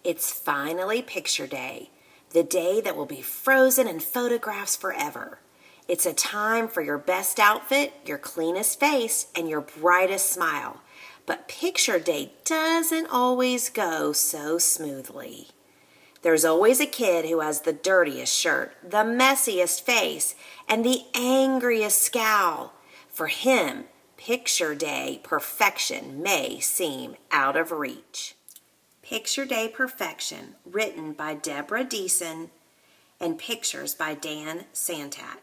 It's finally picture day, the day that will be frozen in photographs forever. It's a time for your best outfit, your cleanest face, and your brightest smile. But picture day doesn't always go so smoothly. There's always a kid who has the dirtiest shirt, the messiest face, and the angriest scowl. For him, picture day perfection may seem out of reach. Picture Day Perfection, written by Deborah Deason, and pictures by Dan Santat.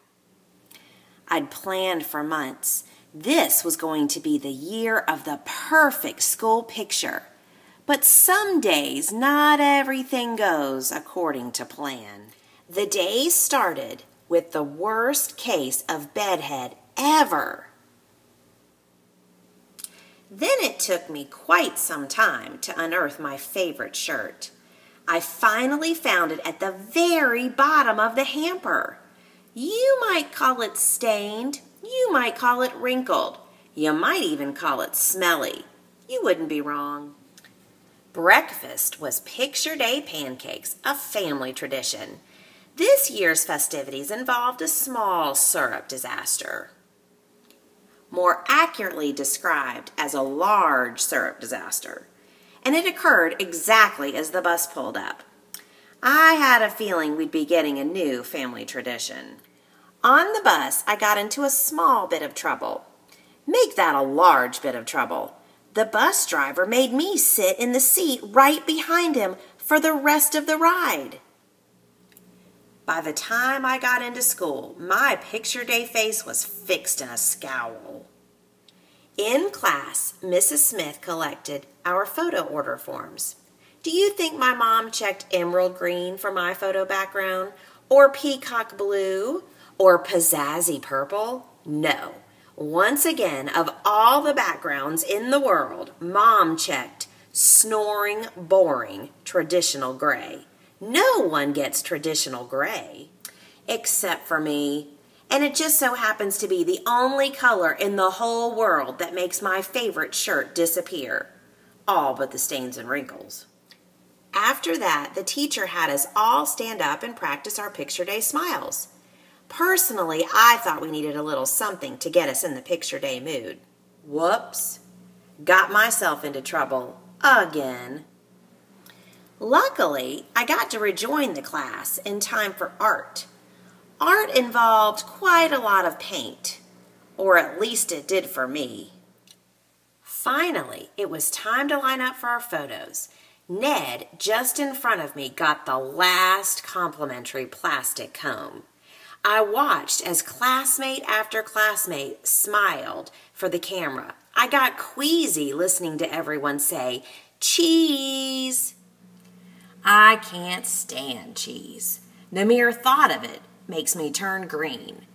I'd planned for months. This was going to be the year of the perfect school picture. But some days, not everything goes according to plan. The day started with the worst case of bedhead ever. Then it took me quite some time to unearth my favorite shirt. I finally found it at the very bottom of the hamper. You might call it stained. You might call it wrinkled. You might even call it smelly. You wouldn't be wrong. Breakfast was Picture Day pancakes, a family tradition. This year's festivities involved a small syrup disaster. More accurately described as a large syrup disaster. And it occurred exactly as the bus pulled up. I had a feeling we'd be getting a new family tradition. On the bus, I got into a small bit of trouble. Make that a large bit of trouble. The bus driver made me sit in the seat right behind him for the rest of the ride. By the time I got into school, my picture day face was fixed in a scowl. In class, Mrs. Smith collected our photo order forms. Do you think my mom checked emerald green for my photo background? Or peacock blue? Or pizzazzy purple? No. Once again, of all the backgrounds in the world, Mom checked snoring, boring, traditional gray. No one gets traditional gray, except for me. And it just so happens to be the only color in the whole world that makes my favorite shirt disappear. All but the stains and wrinkles. After that, the teacher had us all stand up and practice our picture day smiles. Personally, I thought we needed a little something to get us in the picture day mood. Whoops. Got myself into trouble again. Luckily, I got to rejoin the class in time for art. Art involved quite a lot of paint, or at least it did for me. Finally, it was time to line up for our photos. Ned, just in front of me, got the last complimentary plastic comb. I watched as classmate after classmate smiled for the camera. I got queasy listening to everyone say, "Cheese." I can't stand cheese. The mere thought of it makes me turn green,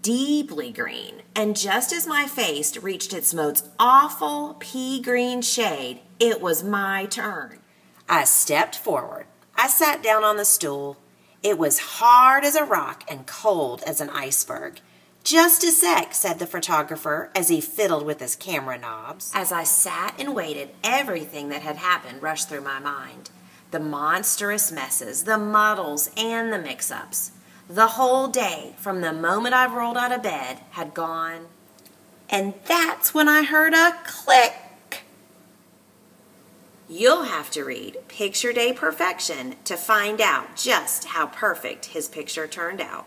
deeply green. And just as my face reached its most awful pea green shade, it was my turn. I stepped forward. I sat down on the stool. It was hard as a rock and cold as an iceberg. "Just a sec," said the photographer as he fiddled with his camera knobs. As I sat and waited, everything that had happened rushed through my mind. The monstrous messes, the muddles, and the mix-ups. The whole day, from the moment I rolled out of bed, had gone. And that's when I heard a click. You'll have to read Picture Day Perfection to find out just how perfect his picture turned out.